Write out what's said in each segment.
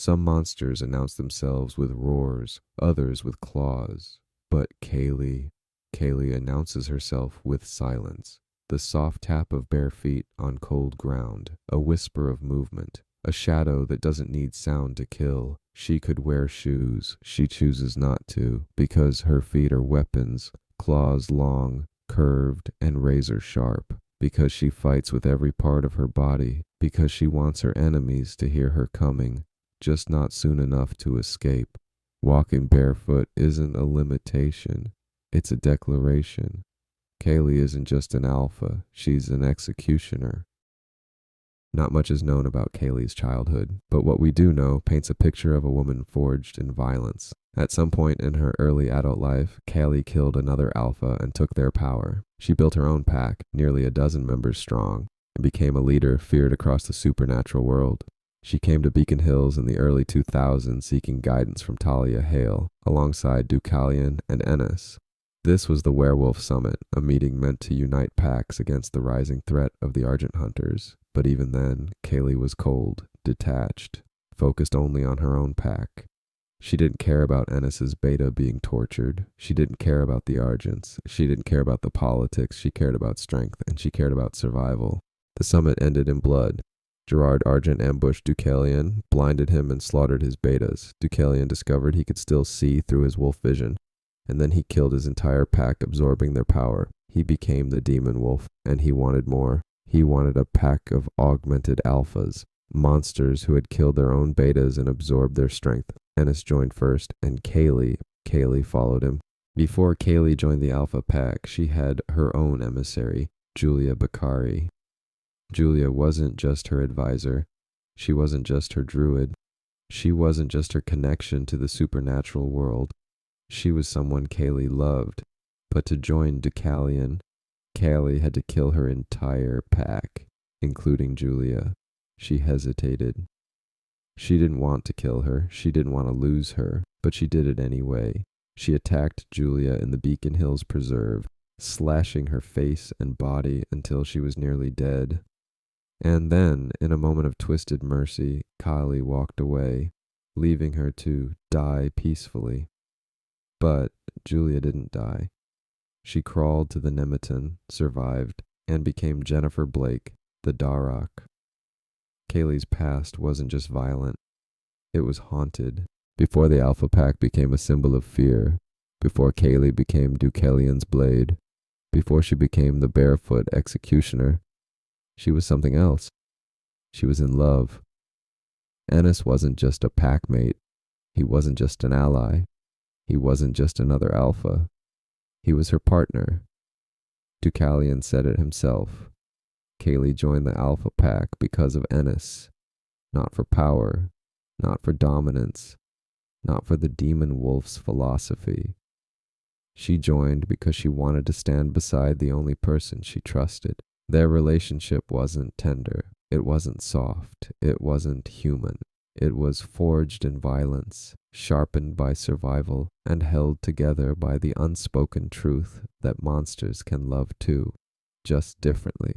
Some monsters announce themselves with roars, others with claws. But Kaylee announces herself with silence. The soft tap of bare feet on cold ground, a whisper of movement, a shadow that doesn't need sound to kill. She could wear shoes. She chooses not to, because her feet are weapons, claws long, curved, and razor sharp. Because she fights with every part of her body. Because she wants her enemies to hear her coming, just not soon enough to escape. Walking barefoot isn't a limitation. It's a declaration. Kaylee isn't just an alpha, she's an executioner. Not much is known about Kaylee's childhood, but what we do know paints a picture of a woman forged in violence. At some point in her early adult life, Kaylee killed another alpha and took their power. She built her own pack, nearly a dozen members strong, and became a leader feared across the supernatural world. She came to Beacon Hills in the early 2000s seeking guidance from Talia Hale, alongside Deucalion and Ennis. This was the Werewolf Summit, a meeting meant to unite packs against the rising threat of the Argent Hunters. But even then, Kaylee was cold, detached, focused only on her own pack. She didn't care about Ennis's beta being tortured. She didn't care about the Argents. She didn't care about the politics. She cared about strength, and she cared about survival. The summit ended in blood. Gerard Argent ambushed Deucalion, blinded him, and slaughtered his betas. Deucalion discovered he could still see through his wolf vision, and then he killed his entire pack, absorbing their power. He became the demon wolf, and he wanted more. He wanted a pack of augmented alphas, monsters who had killed their own betas and absorbed their strength. Ennis joined first, and Kaylee followed him. Before Kaylee joined the alpha pack, she had her own emissary, Julia Bakari. Julia wasn't just her advisor. She wasn't just her druid. She wasn't just her connection to the supernatural world. She was someone Kaylee loved. But to join Deucalion, Kaylee had to kill her entire pack, including Julia. She hesitated. She didn't want to kill her. She didn't want to lose her, but she did it anyway. She attacked Julia in the Beacon Hills Preserve, slashing her face and body until she was nearly dead. And then, in a moment of twisted mercy, Kaylee walked away, leaving her to die peacefully. But Julia didn't die. She crawled to the Nemeton, survived, and became Jennifer Blake, the Darroch. Kaylee's past wasn't just violent, it was haunted. Before the Alpha Pack became a symbol of fear, before Kaylee became Deucalion's blade, before she became the Barefoot executioner, she was something else. She was in love. Ennis wasn't just a packmate. He wasn't just an ally. He wasn't just another alpha. He was her partner. Deucalion said it himself. Kaylee joined the Alpha Pack because of Ennis. Not for power, not for dominance, not for the demon wolf's philosophy. She joined because she wanted to stand beside the only person she trusted. Their relationship wasn't tender. It wasn't soft. It wasn't human. It was forged in violence, sharpened by survival, and held together by the unspoken truth that monsters can love too, just differently.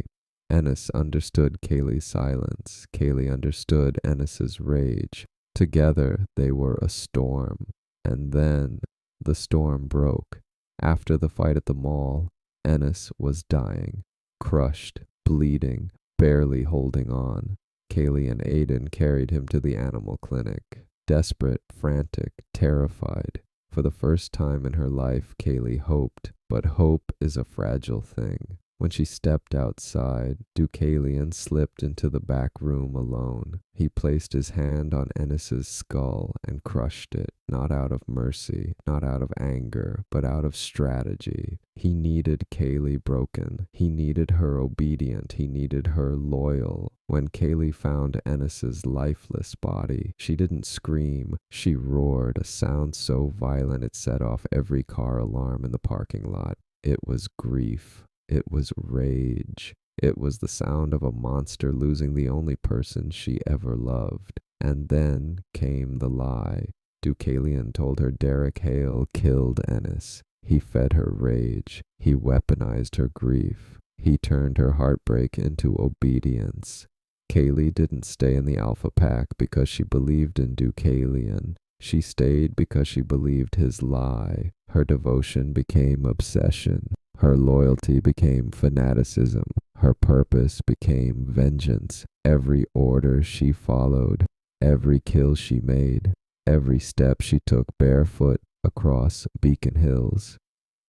Ennis understood Kaylee's silence. Kaylee understood Ennis's rage. Together they were a storm. And then the storm broke. After the fight at the mall, Ennis was dying, crushed, bleeding, barely holding on. Kaylee and Aiden carried him to the animal clinic. Desperate, frantic, terrified. For the first time in her life, Kaylee hoped, but hope is a fragile thing. When she stepped outside, Deucalion slipped into the back room alone. He placed his hand on Ennis's skull and crushed it, not out of mercy, not out of anger, but out of strategy. He needed Kaylee broken. He needed her obedient. He needed her loyal. When Kaylee found Ennis's lifeless body, she didn't scream. She roared, a sound so violent it set off every car alarm in the parking lot. It was grief. It was rage. It was the sound of a monster losing the only person she ever loved. And then came the lie. Deucalion told her Derek Hale killed Ennis. He fed her rage. He weaponized her grief. He turned her heartbreak into obedience. Kaylee didn't stay in the Alpha Pack because she believed in Deucalion. She stayed because she believed his lie. Her devotion became obsession. Her loyalty became fanaticism. Her purpose became vengeance. Every order she followed, every kill she made, every step she took barefoot across Beacon Hills.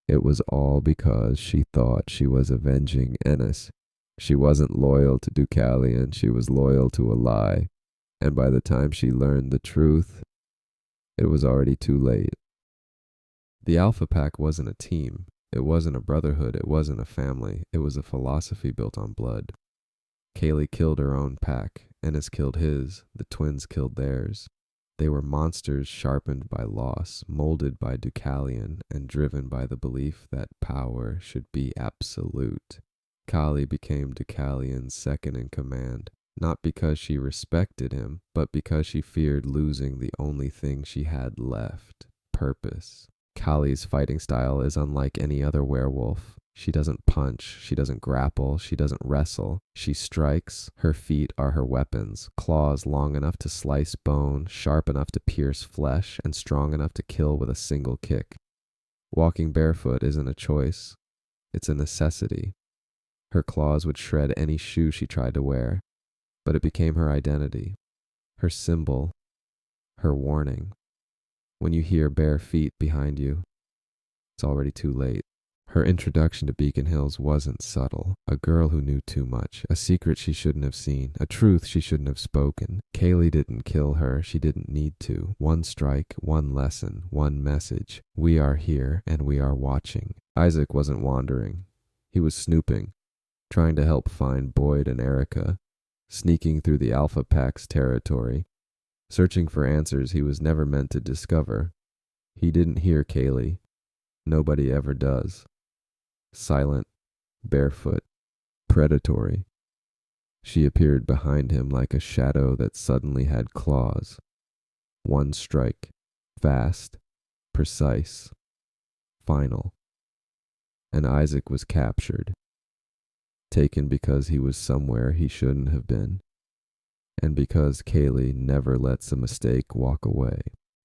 It was all because she thought she was avenging Ennis. She wasn't loyal to Deucalion, she was loyal to a lie. And by the time she learned the truth, it was already too late. The Alpha Pack wasn't a team. It wasn't a brotherhood. It wasn't a family. It was a philosophy built on blood. Kaylee killed her own pack. Ennis killed his. The twins killed theirs. They were monsters sharpened by loss, molded by Deucalion, and driven by the belief that power should be absolute. Kali became Deucalion's second in command, not because she respected him, but because she feared losing the only thing she had left, purpose. Kali's fighting style is unlike any other werewolf. She doesn't punch, she doesn't grapple, she doesn't wrestle. She strikes, her feet are her weapons, claws long enough to slice bone, sharp enough to pierce flesh, and strong enough to kill with a single kick. Walking barefoot isn't a choice, it's a necessity. Her claws would shred any shoe she tried to wear, but it became her identity, her symbol, her warning. When you hear bare feet behind you, it's already too late. Her introduction to Beacon Hills wasn't subtle. A girl who knew too much, a secret she shouldn't have seen, a truth she shouldn't have spoken. Kaylee didn't kill her, she didn't need to. One strike, one lesson, one message. We are here and we are watching. Isaac wasn't wandering. He was snooping, trying to help find Boyd and Erica, sneaking through the Alpha Pack's territory, searching for answers he was never meant to discover. He didn't hear Kaylee. Nobody ever does. Silent, barefoot, predatory. She appeared behind him like a shadow that suddenly had claws. One strike, fast, precise, final. And Isaac was captured, taken because he was somewhere he shouldn't have been, and because Kaylee never lets a mistake walk away.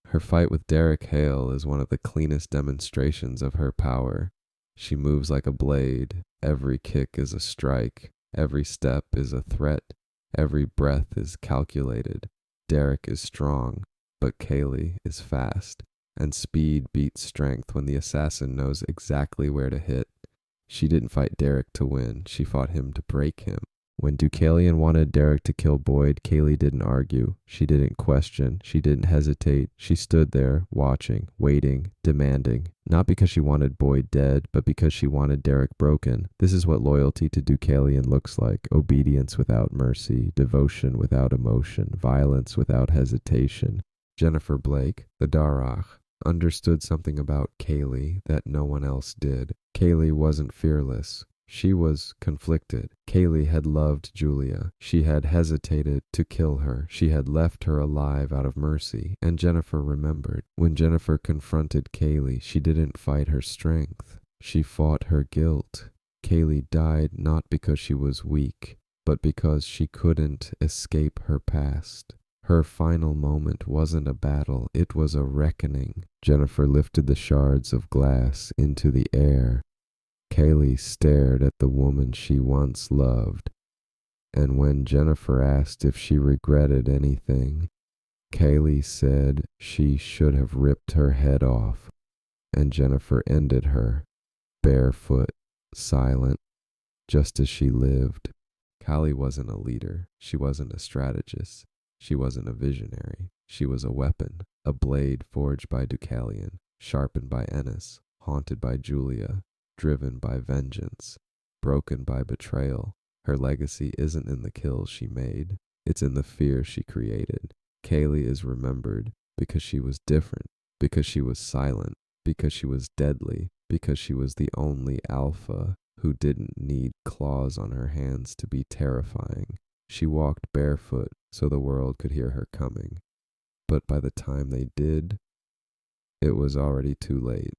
Her fight with Derek Hale is one of the cleanest demonstrations of her power. She moves like a blade. Every kick is a strike. Every step is a threat. Every breath is calculated. Derek is strong, but Kaylee is fast, and speed beats strength when the assassin knows exactly where to hit. She didn't fight Derek to win. She fought him to break him. When Deucalion wanted Derek to kill Boyd, Kaylee didn't argue. She didn't question. She didn't hesitate. She stood there, watching, waiting, demanding. Not because she wanted Boyd dead, but because she wanted Derek broken. This is what loyalty to Deucalion looks like. Obedience without mercy, devotion without emotion, violence without hesitation. Jennifer Blake, the Darach, understood something about Kaylee that no one else did. Kaylee wasn't fearless. She was conflicted. Kaylee had loved Julia. She had hesitated to kill her. She had left her alive out of mercy. And Jennifer remembered. When Jennifer confronted Kaylee, she didn't fight her strength. She fought her guilt. Kaylee died not because she was weak, but because she couldn't escape her past. Her final moment wasn't a battle, it was a reckoning. Jennifer lifted the shards of glass into the air. Kaylee stared at the woman she once loved, and when Jennifer asked if she regretted anything, Kaylee said she should have ripped her head off, and Jennifer ended her, barefoot, silent, just as she lived. Kali wasn't a leader, she wasn't a strategist, she wasn't a visionary, she was a weapon, a blade forged by Deucalion, sharpened by Ennis, haunted by Julia, driven by vengeance, broken by betrayal. Her legacy isn't in the kills she made, it's in the fear she created. Kaylee is remembered because she was different, because she was silent, because she was deadly, because she was the only alpha who didn't need claws on her hands to be terrifying. She walked barefoot so the world could hear her coming. But by the time they did, it was already too late.